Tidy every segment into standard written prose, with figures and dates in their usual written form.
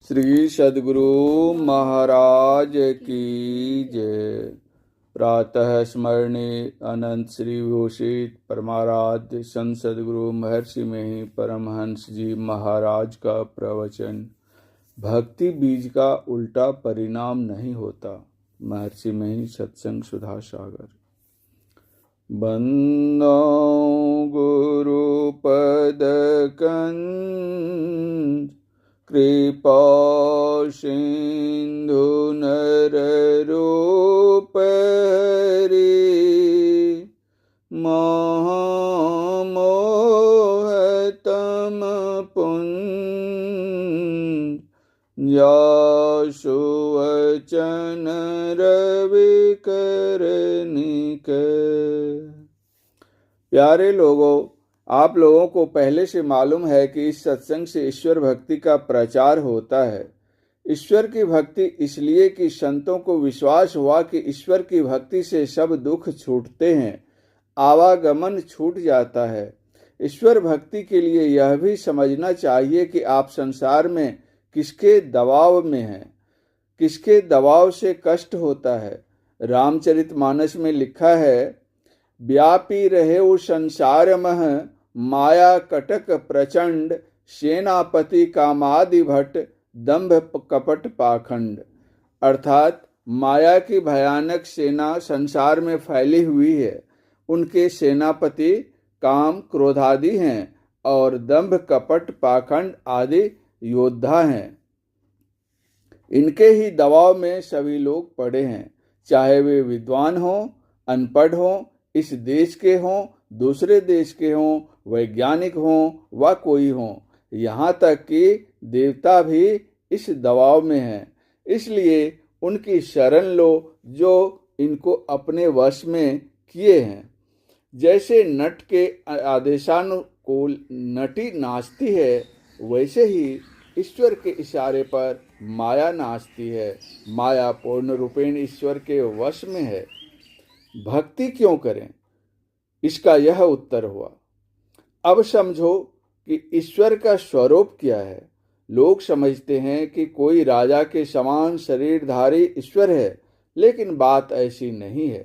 श्री सद्गुरु महाराज की जय। प्रातः स्मरणे अनंत श्री विभूषित परमाराध्य संत सद्गुरु महर्षि में परमहंस जी महाराज का प्रवचन। भक्ति बीज का उल्टा परिणाम नहीं होता। महर्षि में सत्संग सुधा सागर। बंदो गुरु पद कंज कृपा सिंधु नर रूप हरि महामोह तम पुंज जासु वचन रवि करनिक। प्यारे लोगों, आप लोगों को पहले से मालूम है कि इस सत्संग से ईश्वर भक्ति का प्रचार होता है। ईश्वर की भक्ति इसलिए कि संतों को विश्वास हुआ कि ईश्वर की भक्ति से सब दुख छूटते हैं, आवागमन छूट जाता है। ईश्वर भक्ति के लिए यह भी समझना चाहिए कि आप संसार में किसके दबाव में हैं, किसके दबाव से कष्ट होता है। रामचरितमानस में लिखा है, व्यापी रहे वो संसार मह माया कटक प्रचंड सेनापति कामादि भट्ट दंभ कपट पाखंड। अर्थात माया की भयानक सेना संसार में फैली हुई है। उनके सेनापति काम क्रोधादि हैं और दंभ कपट पाखंड आदि योद्धा हैं। इनके ही दबाव में सभी लोग पड़े हैं, चाहे वे विद्वान हों, अनपढ़ हों, इस देश के हों, दूसरे देश के हों, वैज्ञानिक हों व कोई हों। यहाँ तक कि देवता भी इस दबाव में हैं। इसलिए उनकी शरण लो जो इनको अपने वश में किए हैं। जैसे नट के आदेशानुकूल नटी नाचती है, वैसे ही ईश्वर के इशारे पर माया नाचती है। माया पूर्ण रूपेण ईश्वर के वश में है। भक्ति क्यों करें, इसका यह उत्तर हुआ। अब समझो कि ईश्वर का स्वरूप क्या है। लोग समझते हैं कि कोई राजा के समान शरीरधारी ईश्वर है, लेकिन बात ऐसी नहीं है।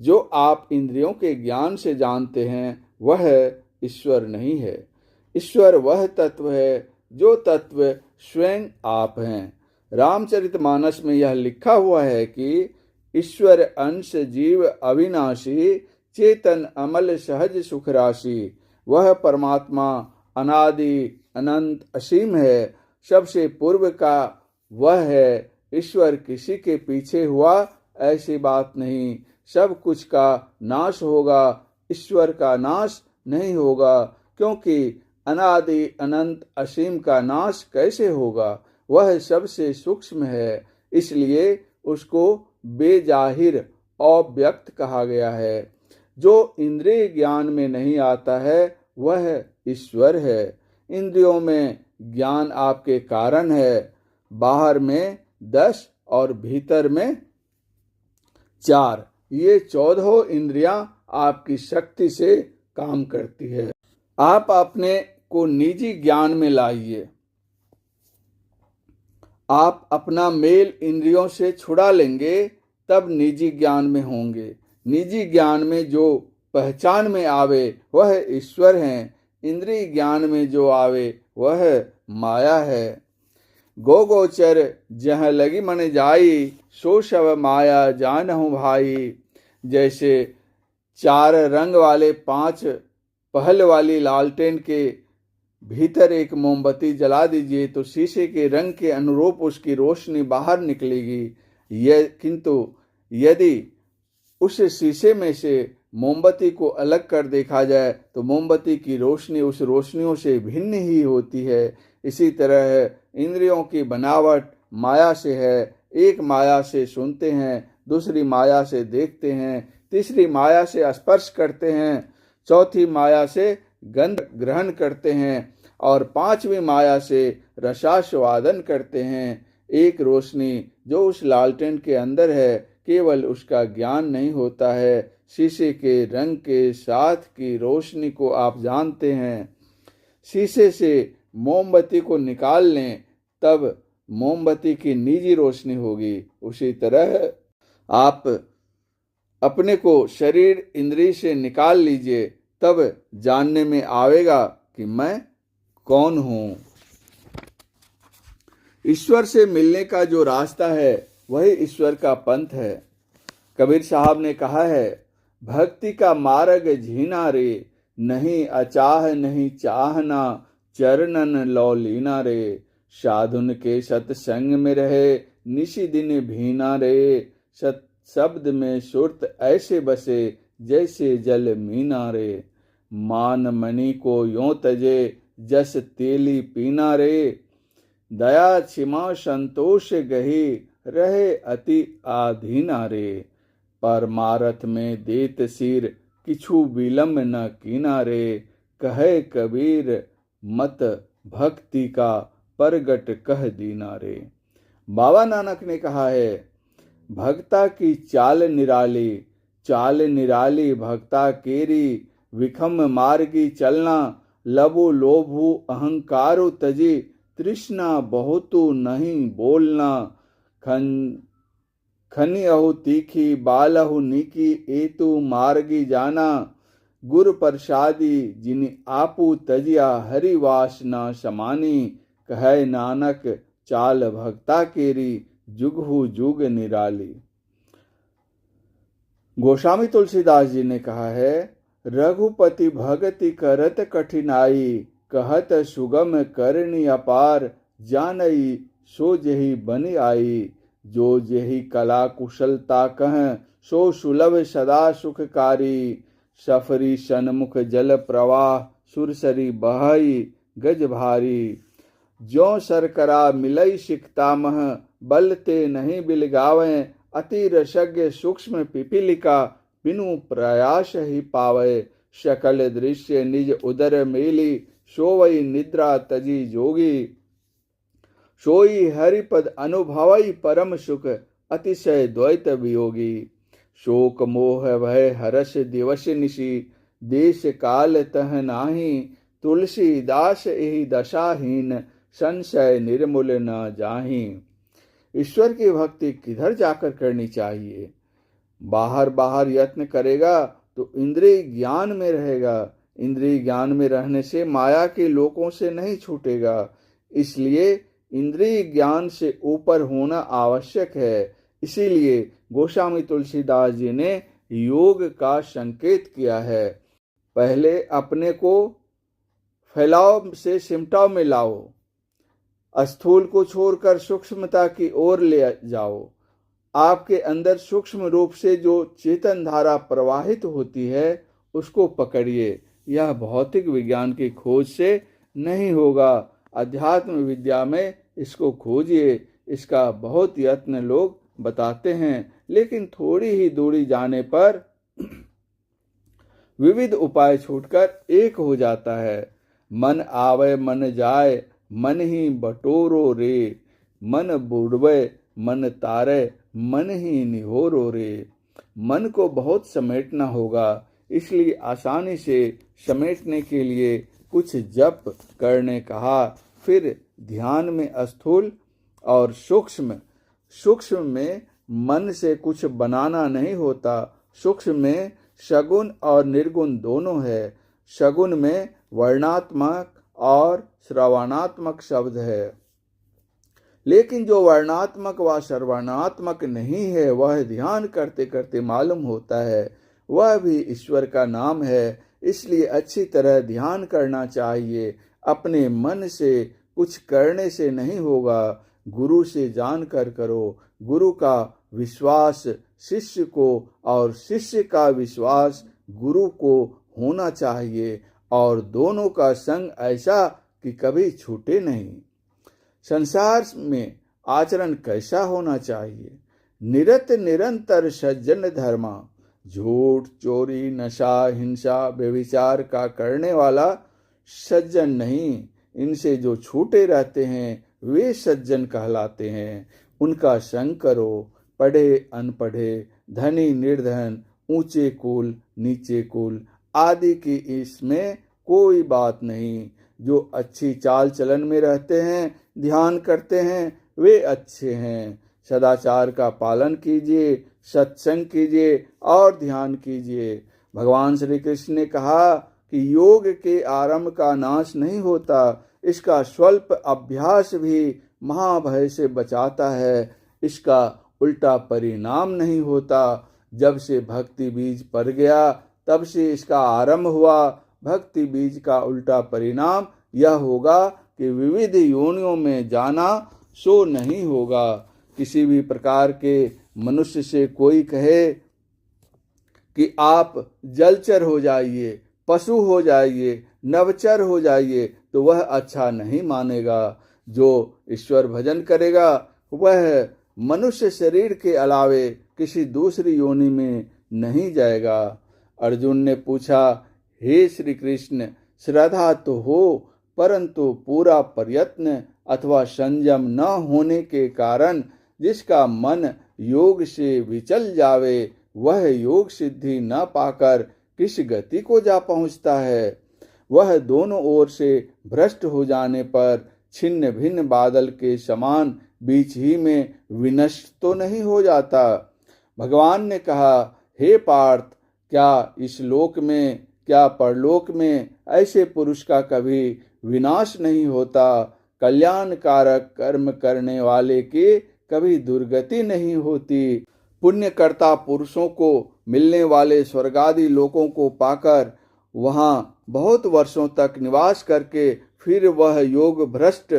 जो आप इंद्रियों के ज्ञान से जानते हैं वह ईश्वर नहीं है। ईश्वर वह तत्व है जो तत्व स्वयं आप हैं। रामचरितमानस में यह लिखा हुआ है कि ईश्वर अंश जीव अविनाशी चेतन अमल सहज सुख राशि। वह परमात्मा अनादि अनंत असीम है, सबसे पूर्व का वह है। ईश्वर किसी के पीछे हुआ ऐसी बात नहीं। सब कुछ का नाश होगा, ईश्वर का नाश नहीं होगा, क्योंकि अनादि अनंत असीम का नाश कैसे होगा। वह सबसे सूक्ष्म है, इसलिए उसको बेजाहिर अव्यक्त कहा गया है। जो इंद्रिय ज्ञान में नहीं आता है वह ईश्वर है। इंद्रियों में ज्ञान आपके कारण है। बाहर में 10 और भीतर में 4, ये 14 इंद्रियां आपकी शक्ति से काम करती है। आप अपने को निजी ज्ञान में लाइए। आप अपना मेल इंद्रियों से छुड़ा लेंगे, तब निजी ज्ञान में होंगे। निजी ज्ञान में जो पहचान में आवे वह ईश्वर हैं। इंद्रिय ज्ञान में जो आवे वह माया है। गो गोचर जहाँ लगी मन जाई, सो सब माया जानहु भाई। जैसे 4 रंग वाले 5 पहल वाली लालटेन के भीतर एक मोमबत्ती जला दीजिए तो शीशे के रंग के अनुरूप उसकी रोशनी बाहर निकलेगी। किंतु यदि उस शीशे में से मोमबत्ती को अलग कर देखा जाए तो मोमबत्ती की रोशनी उस रोशनियों से भिन्न ही होती है। इसी तरह इंद्रियों की बनावट माया से है। एक माया से सुनते हैं, दूसरी माया से देखते हैं, तीसरी माया से स्पर्श करते हैं, चौथी माया से गंध ग्रहण करते हैं और 5वीं माया से रसास्वादन करते हैं। एक रोशनी जो उस लालटेन के अंदर है, केवल उसका ज्ञान नहीं होता है। शीशे के रंग के साथ की रोशनी को आप जानते हैं। शीशे से मोमबत्ती को निकाल लें, तब मोमबत्ती की निजी रोशनी होगी, उसी तरह आप अपने को शरीर इंद्रिय से निकाल लीजिए, तब जानने में आवेगा कि मैं कौन हूं। ईश्वर से मिलने का जो रास्ता है वही ईश्वर का पंथ है। कबीर साहब ने कहा है, भक्ति का मार्ग झीना रे, नहीं अचाह नहीं चाहना, चरणन लौ लीना रे। साधुन के सत्संग में रहे, निशि दिन भीना रे। सत शब्द में सुरत ऐसे बसे, जैसे जल मीना रे। मान मणि को यों तजे, जस तेली पीना रे। दया क्षमा संतोष गही, रहे अति आधीना रे। परमारथ में देत सिर, किछु विलम्ब न कीना रे। कहे कबीर मत भक्ति का, परगट कह दीना रे। बाबा नानक ने कहा है, भक्ता की चाल निराली, चाल निराली भक्ता केरी। विखम मार्गी चलना, लबो लोभु अहंकारो तजी। तृष्णा बहुतु नहीं बोलना, खनि अहु तीखी, बालहु नीकी। एतु मार्गी जाना, गुर प्रसादी। जिनि आपू तजिया, हरि वासना समानी। कहे नानक चाल भक्ता केरी, जुगहु जुग निराली। गोस्वामी तुलसीदास जी ने कहा है, रघुपति भगति करत कठिनाई। कहत सुगम करनी अपार, जानई सो जेहि बनि आई। जो जेहि कला कुशलता कह, सो सुलभ सदा सुखकारी। सफरी सन्मुख जल प्रवाह, सुरसरी बहई गज भारी। जो सरकरा मिलई सिकता मह, बल ते नहीं बिलगावे। अति रसज्ञ सूक्ष्म पिपीलिका, बिनु प्रयास ही पावे। सकल दृश्य निज उदर मेली, सोवई निद्रा तजी जोगी। सोई हरिपद अनुभवई परम सुख, अतिशय द्वैत वियोगी। शोक मोह भय हरस दिवस निशि, देश काल तह नाही। तुलसीदास एहि दशाहीन, संशय निर्मूल न जाहि। ईश्वर की भक्ति किधर जाकर करनी चाहिए? बाहर बाहर यत्न करेगा तो इंद्रिय ज्ञान में रहेगा। इंद्रिय ज्ञान में रहने से माया के लोकों से नहीं छूटेगा। इसलिए इंद्रिय ज्ञान से ऊपर होना आवश्यक है। इसीलिए गोस्वामी तुलसीदास जी ने योग का संकेत किया है। पहले अपने को फैलाव से सिमटाव में लाओ, स्थूल को छोड़कर सूक्ष्मता की ओर ले जाओ। आपके अंदर सूक्ष्म रूप से जो चेतन धारा प्रवाहित होती है उसको पकड़िए। यह भौतिक विज्ञान की खोज से नहीं होगा, अध्यात्म विद्या में इसको खोजिए। इसका बहुत यत्न लोग बताते हैं, लेकिन थोड़ी ही दूरी जाने पर विविध उपाय छूटकर एक हो जाता है। मन आवे मन जाए, मन ही बटोरो रे। मन बुड़वे मन तारे, मन ही निहोरो रे। मन को बहुत समेटना होगा, इसलिए आसानी से समेटने के लिए कुछ जप करने कहा। फिर ध्यान में स्थूल और सूक्ष्म। सूक्ष्म में मन से कुछ बनाना नहीं होता। सूक्ष्म में सगुण और निर्गुण दोनों है। सगुण में वर्णात्मक और श्रवणात्मक शब्द है, लेकिन जो वर्णात्मक व श्रवणात्मक नहीं है वह ध्यान करते करते मालूम होता है, वह भी ईश्वर का नाम है। इसलिए अच्छी तरह ध्यान करना चाहिए। अपने मन से कुछ करने से नहीं होगा, गुरु से जानकर करो। गुरु का विश्वास शिष्य को और शिष्य का विश्वास गुरु को होना चाहिए, और दोनों का संग ऐसा कि कभी छूटे नहीं। संसार में आचरण कैसा होना चाहिए? निरत निरंतर सज्जन धर्मा। झूठ चोरी नशा हिंसा व्यभिचार का करने वाला सज्जन नहीं, इनसे जो छूटे रहते हैं वे सज्जन कहलाते हैं। उनका संग करो। पढ़े अनपढ़े, धनी निर्धन, ऊंचे कुल नीचे कुल आदि की इसमें कोई बात नहीं। जो अच्छी चाल चलन में रहते हैं, ध्यान करते हैं, वे अच्छे हैं। सदाचार का पालन कीजिए, सत्संग कीजिए और ध्यान कीजिए। भगवान श्री कृष्ण ने कहा कि योग के आरंभ का नाश नहीं होता, इसका स्वल्प अभ्यास भी महाभय से बचाता है, इसका उल्टा परिणाम नहीं होता। जब से भक्ति बीज पड़ गया तब से इसका आरंभ हुआ। भक्ति बीज का उल्टा परिणाम यह होगा कि विविध योनियों में जाना सो नहीं होगा। किसी भी प्रकार के मनुष्य से कोई कहे कि आप जलचर हो जाइए, पशु हो जाइए, नवचर हो जाइए, तो वह अच्छा नहीं मानेगा। जो ईश्वर भजन करेगा वह मनुष्य शरीर के अलावे किसी दूसरी योनि में नहीं जाएगा। अर्जुन ने पूछा, हे श्री कृष्ण, श्रद्धा तो हो, परंतु पूरा प्रयत्न अथवा संयम न होने के कारण जिसका मन योग से विचल जावे, वह योग सिद्धि न पाकर किस गति को जा पहुंचता है। वह दोनों ओर से भ्रष्ट हो जाने पर छिन्न भिन्न बादल के समान बीच ही में विनष्ट तो नहीं हो जाता। भगवान ने कहा, हे पार्थ, क्या इस लोक में क्या परलोक में ऐसे पुरुष का कभी विनाश नहीं होता। कल्याणकारक कर्म करने वाले की कभी दुर्गति नहीं होती। पुण्यकर्ता पुरुषों को मिलने वाले स्वर्गादि लोकों को पाकर वहां बहुत वर्षों तक निवास करके फिर वह योग भ्रष्ट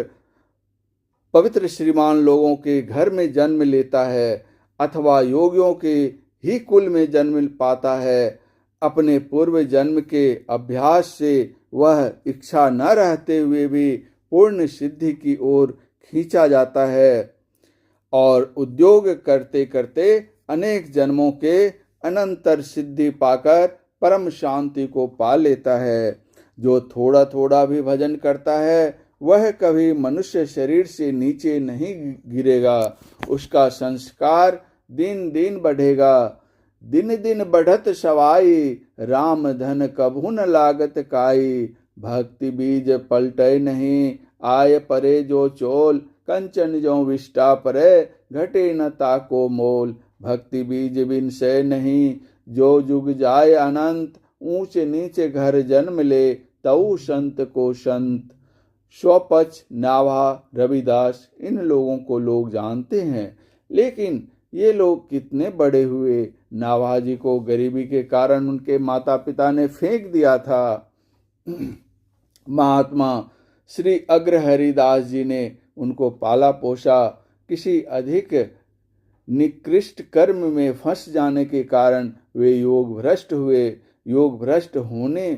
पवित्र श्रीमान लोगों के घर में जन्म लेता है अथवा योगियों के ही कुल में जन्म पाता है। अपने पूर्व जन्म के अभ्यास से वह इच्छा न रहते हुए भी पूर्ण सिद्धि की ओर खींचा जाता है और उद्योग करते करते अनेक जन्मों के अनंतर सिद्धि पाकर परम शांति को पा लेता है। जो थोड़ा थोड़ा भी भजन करता है वह कभी मनुष्य शरीर से नीचे नहीं गिरेगा। उसका संस्कार दिन दिन बढ़ेगा। दिन दिन बढ़त सवाई, राम धन कभू न लागत काई। भक्ति बीज पलटे नहीं, आय परे जो चोल। कंचन जो विष्टा परे, घटे न ताको मोल। भक्ति बीज बिन से नहीं, जो जुग जाए अनंत। ऊंचे नीचे घर जन्म ले, तऊ संत को संत। स्वपच, नाभा, रविदास, इन लोगों को लोग जानते हैं, लेकिन ये लोग कितने बड़े हुए। नाभाजी को गरीबी के कारण उनके माता पिता ने फेंक दिया था। महात्मा श्री अग्रहरिदास जी ने उनको पाला पोसा। किसी अधिक निकृष्ट कर्म में फंस जाने के कारण वे योग भ्रष्ट हुए। योग भ्रष्ट होने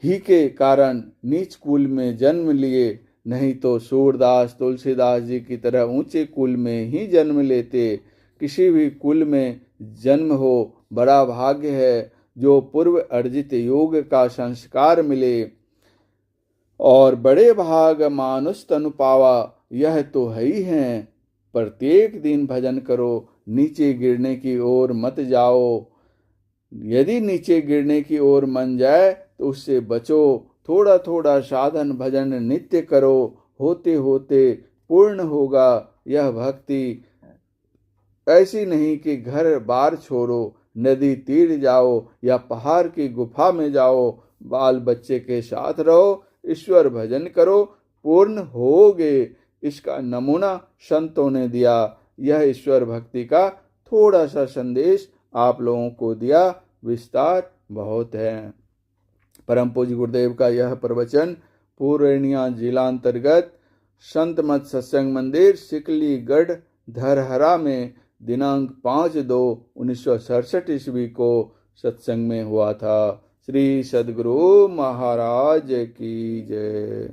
ही के कारण नीच कुल में जन्म लिए, नहीं तो सूरदास तुलसीदास जी की तरह ऊंचे कुल में ही जन्म लेते। किसी भी कुल में जन्म हो बड़ा भाग्य है। जो पूर्व अर्जित योग का संस्कार मिले और बड़े भाग मानुष तनु पावा, यह तो है ही है। प्रत्येक दिन भजन करो, नीचे गिरने की ओर मत जाओ। यदि नीचे गिरने की ओर मन जाए तो उससे बचो। थोड़ा थोड़ा साधन भजन नित्य करो, होते होते पूर्ण होगा यह भक्ति। ऐसी नहीं कि घर बार छोड़ो, नदी तीर जाओ या पहाड़ की गुफा में जाओ, बाल बच्चे के साथ रहो, ईश्वर भजन करो, पूर्ण होगे। इसका नमूना संतों ने दिया। यह ईश्वर भक्ति का थोड़ा सा संदेश आप लोगों को दिया, विस्तार बहुत है। परम पूज्य गुरुदेव का यह प्रवचन पूर्णिया जिला अंतर्गत संत मत सत्संग मंदिर सिकलीगढ़ धरहरा में दिनांक 5/2/1967 ईस्वी को सत्संग में हुआ था। श्री सद्गुरु महाराज की जय।